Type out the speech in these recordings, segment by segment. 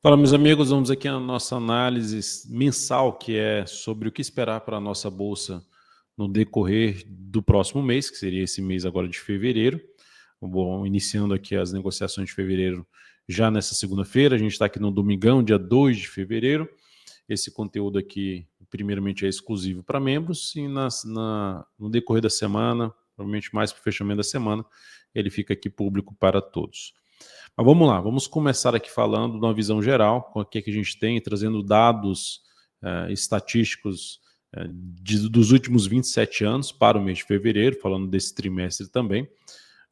Fala, meus amigos, vamos aqui à nossa análise mensal, que é sobre o que esperar para a nossa bolsa no decorrer do próximo mês, que seria esse mês agora de fevereiro. Bom, iniciando aqui as negociações de fevereiro já nessa segunda-feira, a gente está aqui no domingão, dia 2 de fevereiro. Esse conteúdo aqui, primeiramente, é exclusivo para membros e no decorrer da semana, provavelmente mais para o fechamento da semana, ele fica aqui público para todos. Mas vamos lá, vamos começar aqui falando de uma visão geral, com o que a gente tem, trazendo dados estatísticos dos últimos 27 anos para o mês de fevereiro, falando desse trimestre também,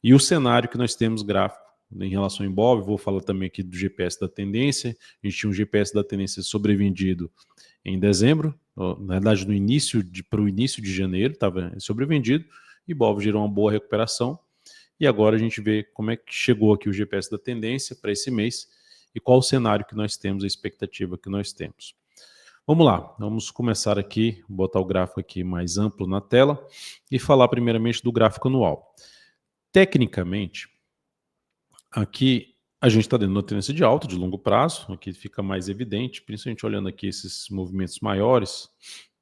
e o cenário que nós temos gráfico em relação ao Ibov. Vou falar também aqui do GPS da tendência. A gente tinha um GPS da tendência sobrevendido em dezembro, na verdade para o início de janeiro estava sobrevendido, e Ibov gerou uma boa recuperação. E agora a gente vê como é que chegou aqui o GPS da tendência para esse mês e qual o cenário que nós temos, a expectativa que nós temos. Vamos lá, vamos começar aqui, botar o gráfico aqui mais amplo na tela e falar primeiramente do gráfico anual. Tecnicamente, aqui a gente está dentro de uma tendência de alta, de longo prazo, aqui fica mais evidente, principalmente olhando aqui esses movimentos maiores,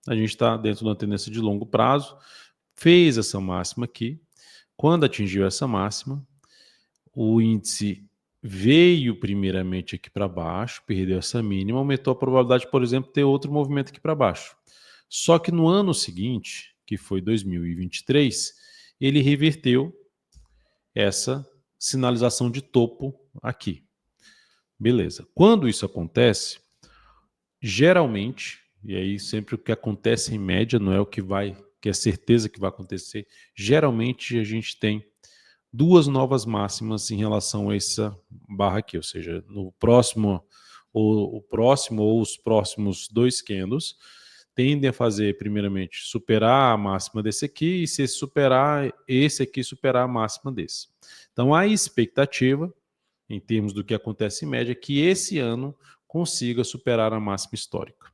a gente está dentro de uma tendência de longo prazo, fez essa máxima aqui. Quando atingiu essa máxima, o índice veio primeiramente aqui para baixo, perdeu essa mínima, aumentou a probabilidade, por exemplo, de ter outro movimento aqui para baixo. Só que no ano seguinte, que foi 2023, ele reverteu essa sinalização de topo aqui. Beleza. Quando isso acontece, geralmente, e aí sempre o que acontece em média não é o que é certeza que vai acontecer, geralmente a gente tem duas novas máximas em relação a essa barra aqui, ou seja, no próximo ou os próximos dois candles tendem a fazer, primeiramente, superar a máxima desse aqui, e se superar esse aqui, superar a máxima desse. Então, a expectativa, em termos do que acontece em média, é que esse ano consiga superar a máxima histórica.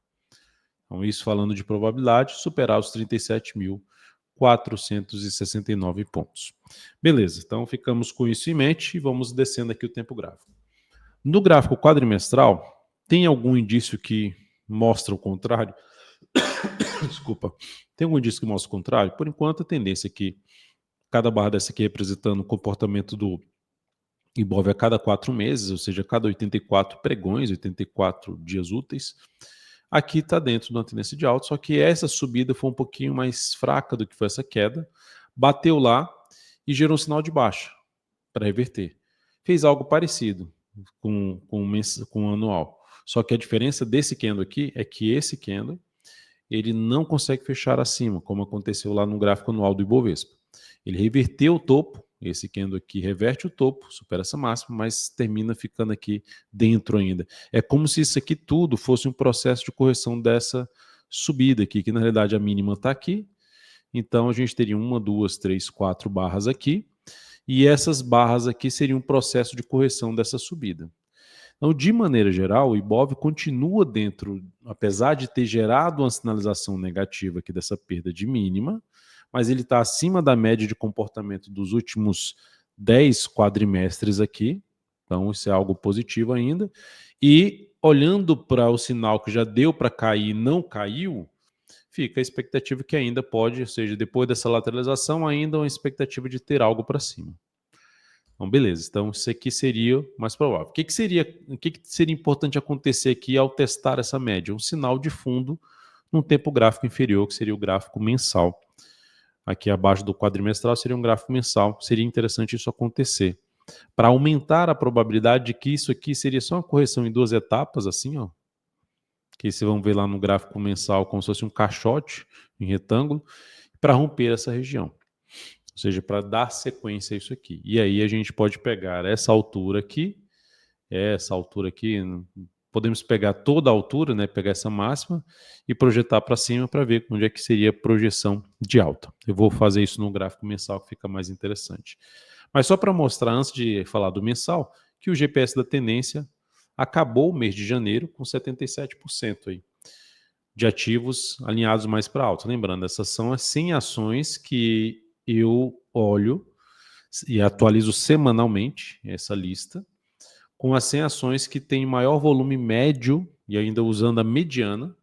Então, isso falando de probabilidade, superar os 37.469 pontos. Beleza, então ficamos com isso em mente e vamos descendo aqui o tempo gráfico. No gráfico quadrimestral, tem algum indício que mostra o contrário? Desculpa. Tem algum indício que mostra o contrário? Por enquanto, a tendência é que cada barra dessa aqui representando o comportamento do Ibov a cada 4 meses, ou seja, a cada 84 pregões, 84 dias úteis. Aqui está dentro de uma tendência de alta, só que essa subida foi um pouquinho mais fraca do que foi essa queda. Bateu lá e gerou um sinal de baixa para reverter. Fez algo parecido com o anual. Só que a diferença desse candle aqui é que esse candle ele não consegue fechar acima, como aconteceu lá no gráfico anual do Ibovespa. Ele reverteu o topo, esse candle aqui reverte o topo, supera essa máxima, mas termina ficando aqui dentro ainda. É como se isso aqui tudo fosse um processo de correção dessa subida aqui, que na realidade a mínima está aqui. Então a gente teria 1, 2, 3, 4 barras aqui, e essas barras aqui seriam um processo de correção dessa subida. Então, de maneira geral, o Ibov continua dentro, apesar de ter gerado uma sinalização negativa aqui dessa perda de mínima, mas ele está acima da média de comportamento dos últimos 10 quadrimestres aqui, então isso é algo positivo ainda. E olhando para o sinal que já deu para cair e não caiu, fica a expectativa que ainda pode, ou seja, depois dessa lateralização, ainda uma expectativa de ter algo para cima. Então, beleza. Então, isso aqui seria o mais provável. O que seria importante acontecer aqui ao testar essa média? Um sinal de fundo num tempo gráfico inferior, que seria o gráfico mensal. Aqui abaixo do quadrimestral seria um gráfico mensal. Seria interessante isso acontecer. Para aumentar a probabilidade de que isso aqui seria só uma correção em duas etapas, assim, ó. Que vocês vão ver lá no gráfico mensal como se fosse um caixote em retângulo, para romper essa região. Ou seja, para dar sequência a isso aqui. E aí a gente pode pegar essa altura aqui, podemos pegar toda a altura, né, pegar essa máxima e projetar para cima para ver onde é que seria a projeção de alta. Eu vou fazer isso no gráfico mensal que fica mais interessante. Mas só para mostrar, antes de falar do mensal, que o GPS da tendência acabou o mês de janeiro com 77% aí de ativos alinhados mais para alta. Lembrando, essas são as 100 ações que eu olho e atualizo semanalmente essa lista com as 100 ações que têm maior volume médio, e ainda usando a mediana,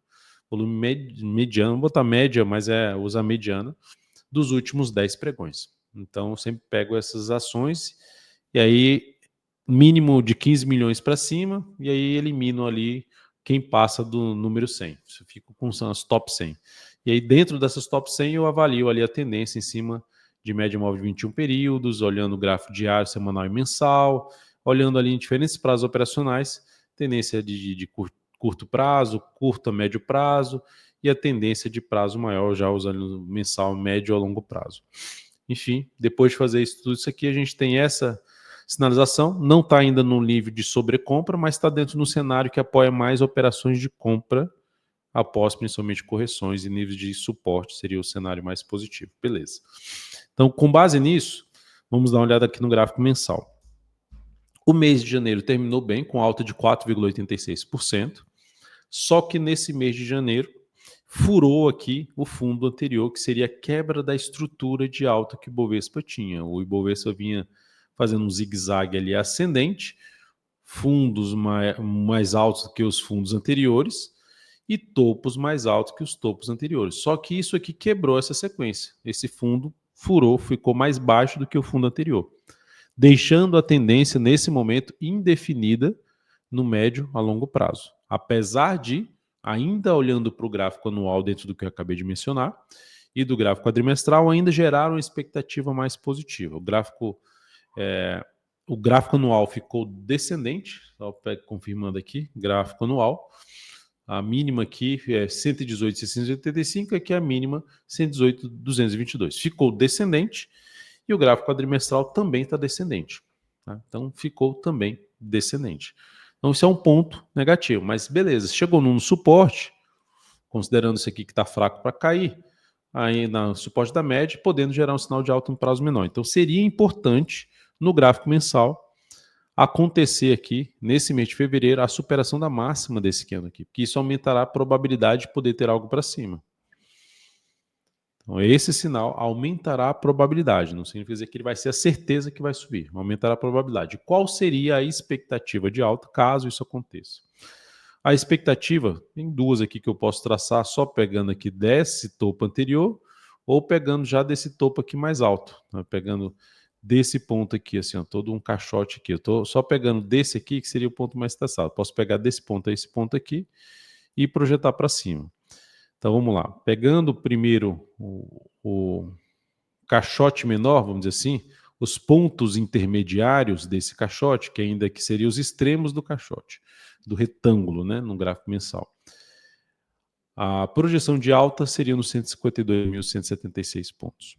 volume mediano, vou botar média, mas usa a mediana, dos últimos 10 pregões. Então, eu sempre pego essas ações, e aí, mínimo de 15 milhões para cima, e aí elimino ali quem passa do número 100. Eu fico com as top 100. E aí, dentro dessas top 100, eu avalio ali a tendência em cima de média móvel de 21 períodos, olhando o gráfico diário, semanal e mensal, olhando ali em diferentes prazos operacionais, tendência de curto prazo, curto a médio prazo, e a tendência de prazo maior, já usando mensal, médio a longo prazo. Enfim, depois de fazer tudo isso aqui, a gente tem essa sinalização, não está ainda no nível de sobrecompra, mas está dentro de um cenário que apoia mais operações de compra, após principalmente correções e níveis de suporte, seria o cenário mais positivo. Beleza. Então, com base nisso, vamos dar uma olhada aqui no gráfico mensal. O mês de janeiro terminou bem, com alta de 4,86%, só que nesse mês de janeiro, furou aqui o fundo anterior, que seria a quebra da estrutura de alta que o Ibovespa tinha. O Ibovespa vinha fazendo um zigue-zague ali ascendente, fundos mais altos que os fundos anteriores e topos mais altos que os topos anteriores. Só que isso aqui quebrou essa sequência. Esse fundo furou, ficou mais baixo do que o fundo anterior, deixando a tendência nesse momento indefinida no médio a longo prazo. Apesar de, ainda olhando para o gráfico anual dentro do que eu acabei de mencionar, e do gráfico quadrimestral, ainda geraram uma expectativa mais positiva. O gráfico anual ficou descendente, só confirmando aqui, gráfico anual. A mínima aqui é 118,685, aqui é a mínima 118,222. Ficou descendente e o gráfico quadrimestral também está descendente. Tá? Então, ficou também descendente. Então, isso é um ponto negativo, mas beleza, chegou no suporte, considerando isso aqui que está fraco para cair, aí no suporte da média, podendo gerar um sinal de alta no prazo menor. Então, seria importante, no gráfico mensal, acontecer aqui, nesse mês de fevereiro, a superação da máxima desse candle aqui, porque isso aumentará a probabilidade de poder ter algo para cima. Então, esse sinal aumentará a probabilidade, não significa dizer que ele vai ser a certeza que vai subir, aumentará a probabilidade. Qual seria a expectativa de alta caso isso aconteça? A expectativa, tem duas aqui que eu posso traçar, só pegando aqui desse topo anterior, ou pegando já desse topo aqui mais alto, né? Pegando desse ponto aqui, assim, ó, todo um caixote aqui. Eu estou só pegando desse aqui, que seria o ponto mais traçado. Posso pegar desse ponto a esse ponto aqui e projetar para cima. Então vamos lá. Pegando primeiro o caixote menor, vamos dizer assim, os pontos intermediários desse caixote, que ainda que seriam os extremos do caixote, do retângulo, né, no gráfico mensal. A projeção de alta seria nos 152.176 pontos.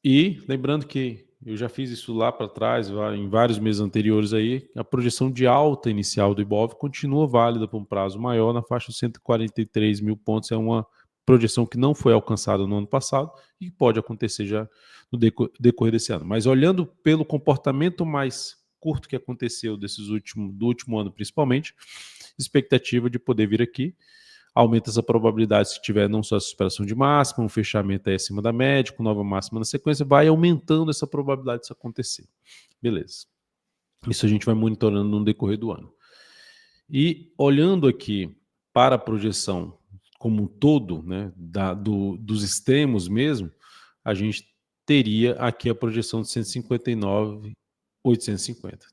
E lembrando que eu já fiz isso lá para trás, em vários meses anteriores aí, a projeção de alta inicial do Ibov continua válida por um prazo maior, na faixa de 143 mil pontos. É uma projeção que não foi alcançada no ano passado e pode acontecer já no decorrer desse ano. Mas olhando pelo comportamento mais curto que aconteceu do último ano principalmente, expectativa de poder vir aqui, aumenta essa probabilidade se tiver não só a superação de máxima, um fechamento aí acima da média, com nova máxima na sequência, vai aumentando essa probabilidade disso acontecer. Beleza. Isso a gente vai monitorando no decorrer do ano. E olhando aqui para a projeção como um todo, né, dos extremos mesmo, a gente teria aqui a projeção de 159.850.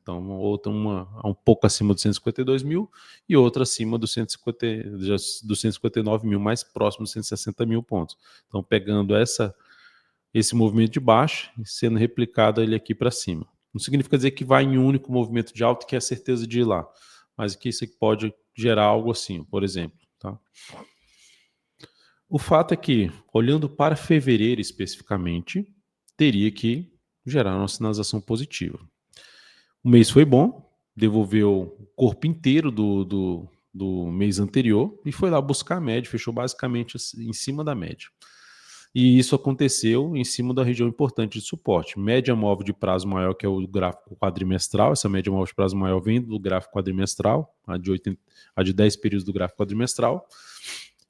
Então, outra um pouco acima dos 152 mil e outra acima dos 159 mil, mais próximo dos 160 mil pontos. Então, pegando esse movimento de baixa e sendo replicado ele aqui para cima. Não significa dizer que vai em um único movimento de alta que é a certeza de ir lá, mas que isso aqui pode gerar algo assim, por exemplo. Tá? O fato é que, olhando para fevereiro especificamente, teria que gerar uma sinalização positiva. O mês foi bom, devolveu o corpo inteiro do mês anterior e foi lá buscar a média, fechou basicamente em cima da média. E isso aconteceu em cima da região importante de suporte. Média móvel de prazo maior, que é o gráfico quadrimestral. Essa média móvel de prazo maior vem do gráfico quadrimestral, a de 10 períodos do gráfico quadrimestral.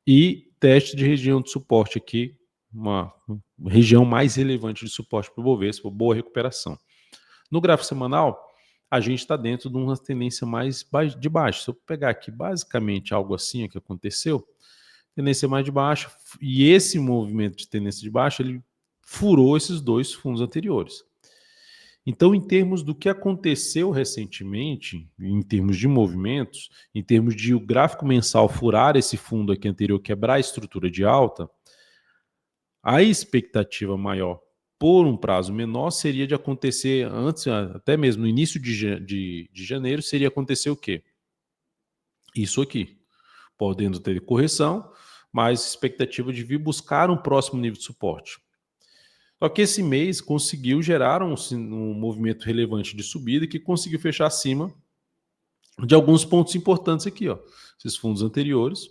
E teste de região de suporte aqui, uma região mais relevante de suporte para o Bovespa, boa recuperação. No gráfico semanal, a gente está dentro de uma tendência mais de baixo. Se eu pegar aqui basicamente algo assim que aconteceu, tendência mais de baixa, e esse movimento de tendência de baixa, ele furou esses dois fundos anteriores. Então, em termos do que aconteceu recentemente, em termos de movimentos, em termos de o gráfico mensal furar esse fundo aqui anterior, quebrar a estrutura de alta, a expectativa maior por um prazo menor seria de acontecer antes, até mesmo no início de janeiro, seria acontecer o quê? Isso aqui, podendo ter correção, mas expectativa de vir buscar um próximo nível de suporte. Só que esse mês conseguiu gerar um movimento relevante de subida que conseguiu fechar acima de alguns pontos importantes aqui, ó. Esses fundos anteriores,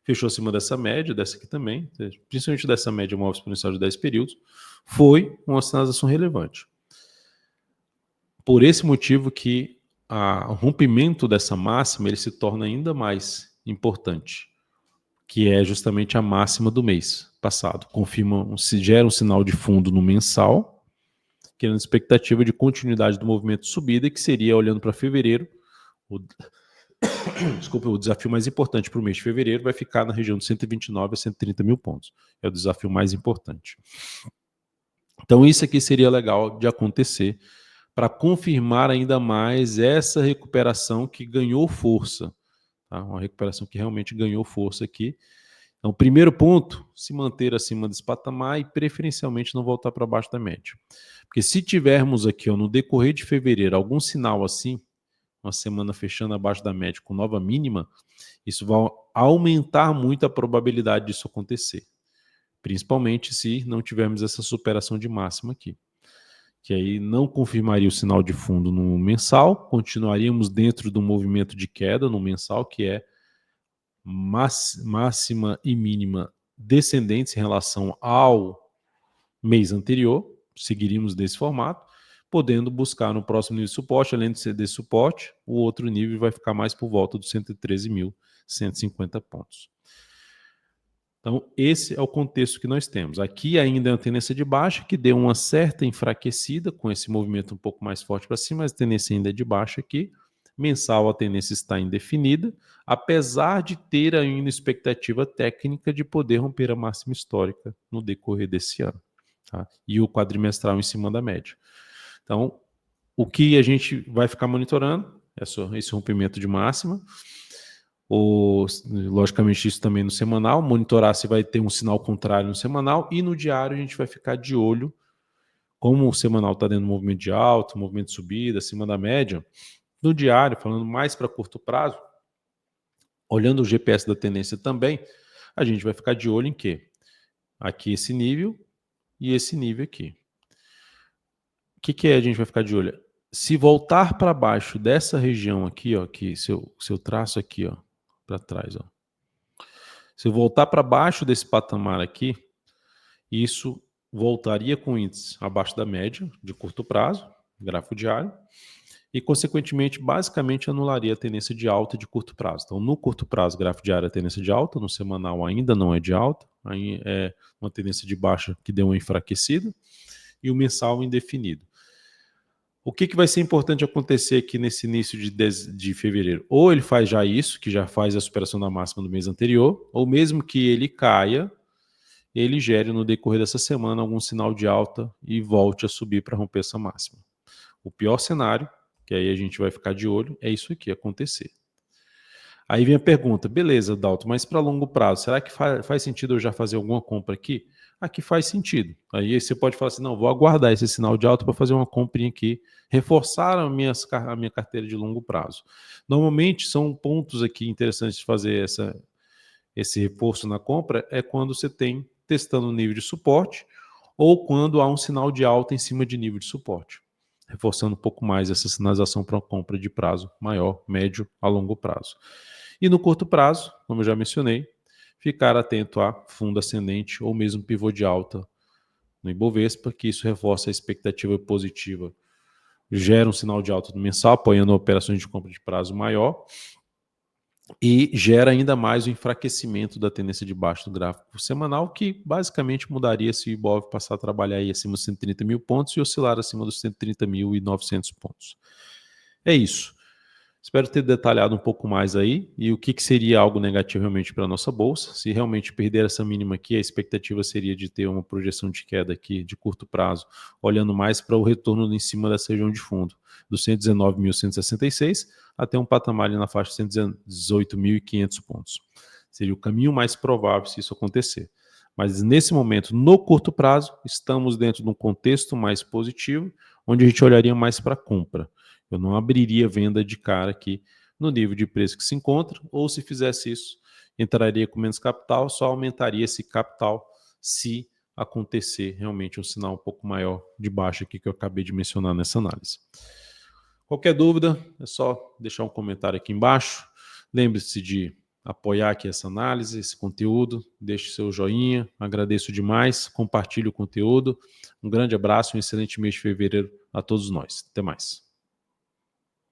fechou acima dessa média, dessa aqui também, principalmente dessa média móvel exponencial de 10 períodos, foi uma sinalização relevante. Por esse motivo que o rompimento dessa máxima ele se torna ainda mais importante, que é justamente a máxima do mês passado. Gera um sinal de fundo no mensal, criando expectativa de continuidade do movimento de subida, que seria, olhando para fevereiro, o desafio mais importante para o mês de fevereiro vai ficar na região de 129 a 130 mil pontos. É o desafio mais importante. Então isso aqui seria legal de acontecer para confirmar ainda mais essa recuperação que ganhou força. Tá? Uma recuperação que realmente ganhou força aqui. Então, primeiro ponto, se manter acima desse patamar e preferencialmente não voltar para baixo da média. Porque se tivermos aqui no decorrer de fevereiro algum sinal assim, uma semana fechando abaixo da média com nova mínima, isso vai aumentar muito a probabilidade disso acontecer. Principalmente se não tivermos essa superação de máxima aqui. Que aí não confirmaria o sinal de fundo no mensal, continuaríamos dentro do movimento de queda no mensal, que é máxima e mínima descendentes em relação ao mês anterior, seguiríamos desse formato, podendo buscar no próximo nível de suporte, além de ser desse suporte, o outro nível vai ficar mais por volta dos 113.150 pontos. Então, esse é o contexto que nós temos. Aqui ainda é uma tendência de baixa, que deu uma certa enfraquecida, com esse movimento um pouco mais forte para cima, mas a tendência ainda é de baixa aqui. Mensal, a tendência está indefinida, apesar de ter ainda expectativa técnica de poder romper a máxima histórica no decorrer desse ano. Tá? E o quadrimestral em cima da média. Então, o que a gente vai ficar monitorando é esse rompimento de máxima. Logicamente, isso também no semanal, monitorar se vai ter um sinal contrário no semanal, e no diário a gente vai ficar de olho, como o semanal está dando movimento de alta, movimento de subida, acima da média. No diário, falando mais para curto prazo, olhando o GPS da tendência também, a gente vai ficar de olho em quê? Aqui esse nível e esse nível aqui. O que a gente vai ficar de olho? Se voltar para baixo dessa região aqui, ó, que se eu traço aqui, ó, para trás, ó. Se eu voltar para baixo desse patamar aqui, isso voltaria com índice abaixo da média de curto prazo, gráfico diário, e, consequentemente, basicamente anularia a tendência de alta de curto prazo. Então, no curto prazo, gráfico diário é tendência de alta, no semanal ainda não é de alta, aí é uma tendência de baixa que deu uma enfraquecida, e o mensal indefinido. O que vai ser importante acontecer aqui nesse início de fevereiro? Ou ele faz já isso, que já faz a superação da máxima do mês anterior, ou mesmo que ele caia, ele gere no decorrer dessa semana algum sinal de alta e volte a subir para romper essa máxima. O pior cenário, que aí a gente vai ficar de olho, é isso aqui acontecer. Aí vem a pergunta, beleza, Dalton, mas para longo prazo, será que faz sentido eu já fazer alguma compra aqui? Aqui faz sentido. Aí você pode falar assim, não, vou aguardar esse sinal de alta para fazer uma comprinha aqui, reforçar a minha carteira de longo prazo. Normalmente são pontos aqui interessantes de fazer esse reforço na compra, é quando você tem testando o nível de suporte ou quando há um sinal de alta em cima de nível de suporte, reforçando um pouco mais essa sinalização para uma compra de prazo maior, médio a longo prazo. E no curto prazo, como eu já mencionei, ficar atento a fundo ascendente ou mesmo pivô de alta no Ibovespa, que isso reforça a expectativa positiva, gera um sinal de alta no mensal, apoiando operações de compra de prazo maior, e gera ainda mais o enfraquecimento da tendência de baixo do gráfico semanal, que basicamente mudaria se o Ibov passar a trabalhar aí acima dos 130 mil pontos e oscilar acima dos 130.900 pontos. É isso. Espero ter detalhado um pouco mais aí e o que, que seria algo negativo realmente para a nossa bolsa. Se realmente perder essa mínima aqui, a expectativa seria de ter uma projeção de queda aqui de curto prazo, olhando mais para o retorno em cima dessa região de fundo, dos 119.166 até um patamar ali na faixa de 118.500 pontos. Seria o caminho mais provável se isso acontecer. Mas nesse momento, no curto prazo, estamos dentro de um contexto mais positivo, onde a gente olharia mais para a compra. Eu não abriria venda de cara aqui no nível de preço que se encontra, ou se fizesse isso, entraria com menos capital, só aumentaria esse capital se acontecer realmente um sinal um pouco maior de baixa aqui que eu acabei de mencionar nessa análise. Qualquer dúvida, é só deixar um comentário aqui embaixo. Lembre-se de apoiar aqui essa análise, esse conteúdo, deixe seu joinha, agradeço demais, compartilhe o conteúdo. Um grande abraço, um excelente mês de fevereiro a todos nós. Até mais.